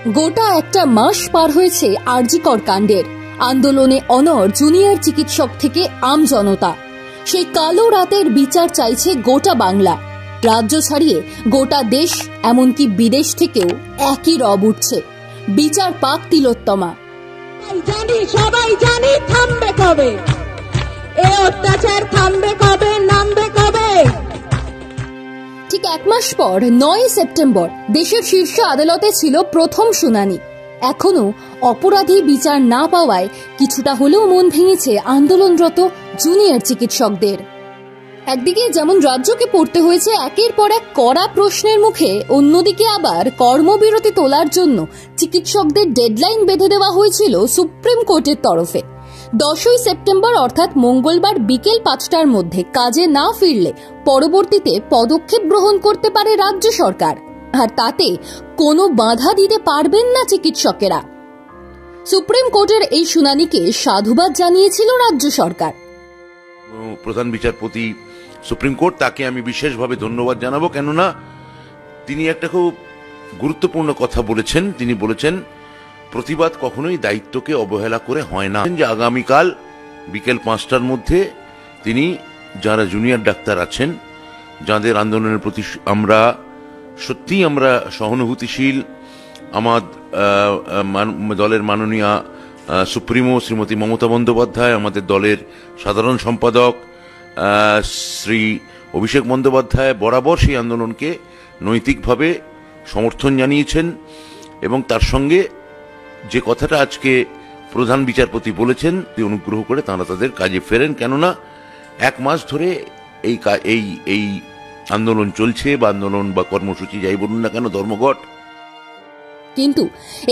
গোটা একটা মাস পার হয়েছে আরজিকর কাণ্ডের। আন্দোলনে অনড় জুনিয়র চিকিৎসক থেকে আম জনতা। সেই কালো রাতের বিচার চাইছে গোটা বাংলা। রাজ্য ছাড়িয়ে গোটা দেশ, এমনকি বিদেশ থেকেও একই রব উঠছে, বিচার পাক তিলোত্তমা। সবাই জানি থামবে কবে, এই অত্যাচার থামবে কবে, নামবে কবে। ঠিক এক মাস পর 9 সেপ্টেম্বর দেশের শীর্ষ আদালতে ছিল প্রথম শুনানি। এখনো অপরাধী বিচার না পাওয়ায় কিছুটা হলেও মন ভেঙেছে আন্দোলনরত জুনিয়র চিকিৎসকদের। একদিকে যেমন রাজ্যকে পড়তে হয়েছে একের পর এক কড়া প্রশ্নের মুখে, অন্যদিকে আবার কর্মবিরতি তোলার জন্য চিকিৎসকদের ডেডলাইন বেঁধে দেওয়া হয়েছিল সুপ্রিম কোর্টের তরফে। 10 সেপ্টেম্বর অর্থাৎ মঙ্গলবার বিকেল 5টার মধ্যে কাজে না ফিরলে পরবর্তীতে পদক্ষেপ গ্রহণ করতে পারে রাজ্য সরকার, আর তাতে কোনো বাধা দিতে পারবেন না চিকিৎসকেরা। সুপ্রিম কোর্টের এই শুনানিকে সাধুবাদ জানিয়েছিল রাজ্য সরকার। প্রধান বিচারপতি সুপ্রিম কোর্ট, তাকে আমি বিশেষভাবে ধন্যবাদ জানাবো, কেননা তিনি একটা খুব গুরুত্বপূর্ণ কথা বলেছেন। তিনি বলেছেন প্রতিবাদ কখনোই দায়িত্বকে অবহেলা করে হয় না। যে আগামীকাল বিকেল 5টার মধ্যে তিনি যারা জুনিয়র ডাক্তার আছেন, যাদের আন্দোলনের প্রতি আমরা সহানুভূতিশীল, আমার দলের মাননীয় সুপ্রিমো শ্রীমতী মমতা বন্দ্যোপাধ্যায়, আমাদের দলের সাধারণ সম্পাদক শ্রী অভিষেক বন্দ্যোপাধ্যায় বরাবর সেই আন্দোলনকে নৈতিকভাবে সমর্থন জানিয়েছেন, এবং তার সঙ্গে যে কথাটা আজকে প্রধান বিচারপতি বলেছেন, অনুগ্রহ করে তাঁরা তাদের কাজে ফেরেন, কেননা এক মাস ধরে এই আন্দোলন চলছে, বা আন্দোলন বা কর্মসূচি যাই বলুন না কেন, ধর্মঘট। কিন্তু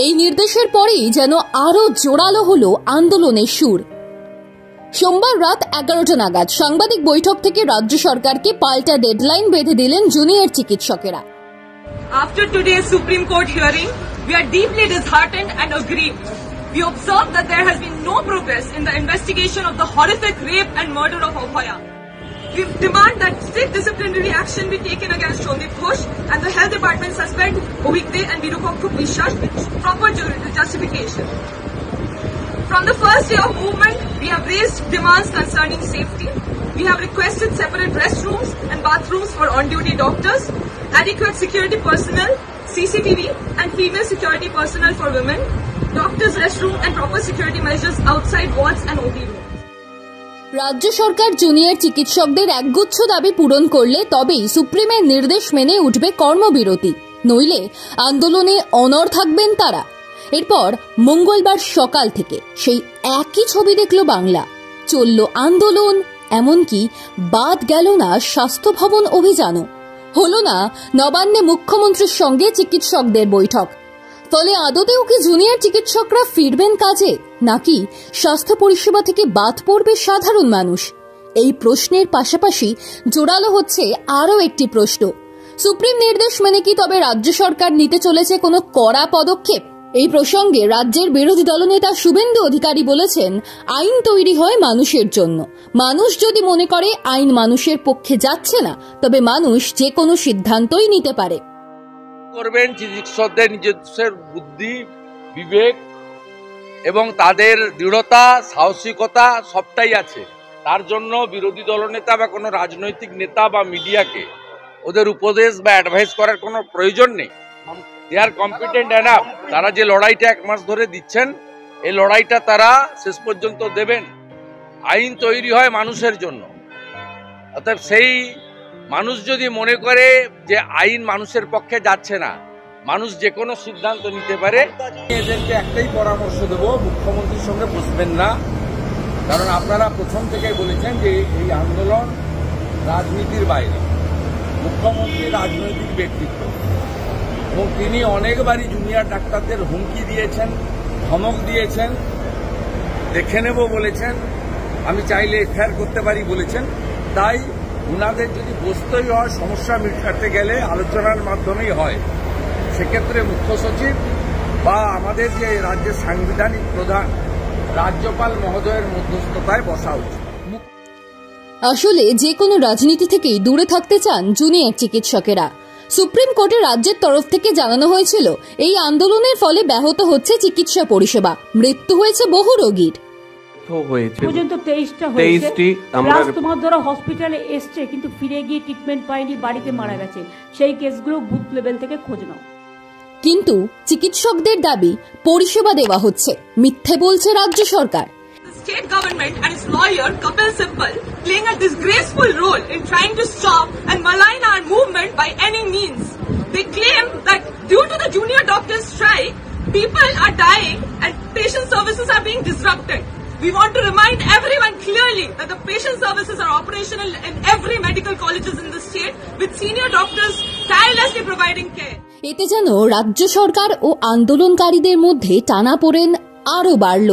এই নির্দেশের পরেই যেন আরো জোরালো হলো আন্দোলনের সুর। সোমবার রাত 11টা নাগাদ সাংবাদিক বৈঠক থেকে রাজ্য সরকারকে পাল্টা ডেডলাইন বেঁধে দিলেন জুনিয়র চিকিৎসকেরা। After today's Supreme Court hearing, we are deeply disheartened and aggrieved. We observe that there has been no progress in the investigation of the horrific rape and murder of Abhaya. We demand that strict disciplinary action be taken against Shondip Ghosh and the Health Department suspend Ovigde and Virupaksh Vishwas with proper justification. From the first day of movement, we have raised demands concerning safety. We have requested separate restrooms and bathrooms for on-duty doctors, adequate security personnel, CCTV and female security personnel for women, doctors' restroom and proper security measures outside wards and OP rooms. রাজ্য সরকার junior চিকিৎসকদের একগুচ্ছ দাবি পূরণ করলে তবেই সুপ্রিমের নির্দেশ মেনে উঠবে কর্মবিরতি, নইলে আন্দোলনে অনড় থাকবেন তারা। এরপর মঙ্গলবার সকাল থেকে সেই একই ছবি দেখল বাংলা। চলল আন্দোলন, এমনকি বাদ গেল না স্বাস্থ্য ভবন অভিযানও। হলো না নবান্নে মুখ্যমন্ত্রীর সঙ্গে চিকিৎসকদের বৈঠক। ফলে আদতেও কি জুনিয়র চিকিৎসকরা ফিরবেন কাজে, নাকি স্বাস্থ্য পরিষেবা থেকে বাদ পড়বে সাধারণ মানুষ? এই প্রশ্নের পাশাপাশি জোরালো হচ্ছে আরও একটি প্রশ্ন, সুপ্রিম নির্দেশ মেনে কি তবে রাজ্য সরকার নিতে চলেছে কোনো কড়া পদক্ষেপ? এই প্রসঙ্গে রাজ্যের বিরোধী দলনেতা শুভেন্দু অধিকারী বলেছেন, আইন তৈরি হয় মানুষের জন্য। মানুষ যদি মনে করে আইন মানুষের পক্ষে যাচ্ছে না, তবে মানুষ যে কোনো সিদ্ধান্তই নিতে পারে। করবেন চিকিৎসকদের নিজস্ব বুদ্ধি, বিবেক এবং তাদের দৃঢ়তা, সাহসিকতা সবটাই আছে। তার জন্য বিরোধী দলনেতা বা কোনো রাজনৈতিক নেতা বা মিডিয়াকে ওদের উপদেশ বা অ্যাডভাইস করার কোনো প্রয়োজন নেই। দে আর কম্পিটেন্ট এনাফ। তারা যে লড়াইটা এক মাস ধরে দিচ্ছেন, এই লড়াইটা তারা শেষ পর্যন্ত দেবেন। আইন তৈরি হয় মানুষের জন্য, অর্থাৎ সেই মানুষ যদি মনে করে যে আইন মানুষের পক্ষে যাচ্ছে না, মানুষ যে কোনো সিদ্ধান্ত নিতে পারে। এদেরকে একটাই পরামর্শ দেব, মুখ্যমন্ত্রীর সঙ্গে বসবেন না, কারণ আপনারা প্রথম থেকেই বলেছেন যে এই আন্দোলন রাজনীতির বাইরে। মুখ্যমন্ত্রী রাজনৈতিক ব্যক্তিত্ব, এবং তিনি অনেকবারই জুনিয়র ডাক্তারদের হুমকি দিয়েছেন, ধমক দিয়েছেন, দেখে নেব বলেছেন, আমি চাইলে এফআইআর করতে পারি বলেছেন। তাই ওনাদের যদি বসতেই হয়, সমস্যা মেটাতে গেলে আলোচনার মাধ্যমেই হয়। সেক্ষেত্রে মুখ্য সচিব বা আমাদের যে রাজ্যের সাংবিধানিক প্রধান রাজ্যপাল মহোদয়ের মধ্যস্থতায় বসা উচিত। আসলে যে কোনো রাজনীতি থেকেই দূরে থাকতে চান জুনিয়র চিকিৎসকেরা। সুপ্রিম কোর্টে রাজ্যের তরফ থেকে জানানো হয়েছিল এই আন্দোলনের ফলে ব্যাহত হচ্ছে চিকিৎসা পরিষেবা, মৃত্যু হয়েছে বহু রোগীর। পর্যন্ত 23টা হয়েছে, প্লাস তোমার ধরো হসপিটালে এসছে কিন্তু ফিরে গিয়ে ট্রিটমেন্ট পায়নি, বাড়িতে মারা গেছে, সেই কেসগুলো বুথ লেভেল থেকে খোঁজ নাও। কিন্তু চিকিৎসকদের দাবি পরিষেবা দেওয়া হচ্ছে, মিথ্যে বলছে রাজ্য সরকার। The state government and its lawyer Kapil Sibal playing a disgraceful role in trying to stop and malign our movement by any means. They claim that due to the junior doctors' strike, people are dying and patient services are being disrupted. We want to remind everyone clearly that the patient services are operational in every medical colleges in the state, with senior doctors tirelessly providing care. এতে যেন রাজ্য সরকার ও আন্দোলনকারীদের মধ্যে টানাপোড়েন আরো বাড়ল।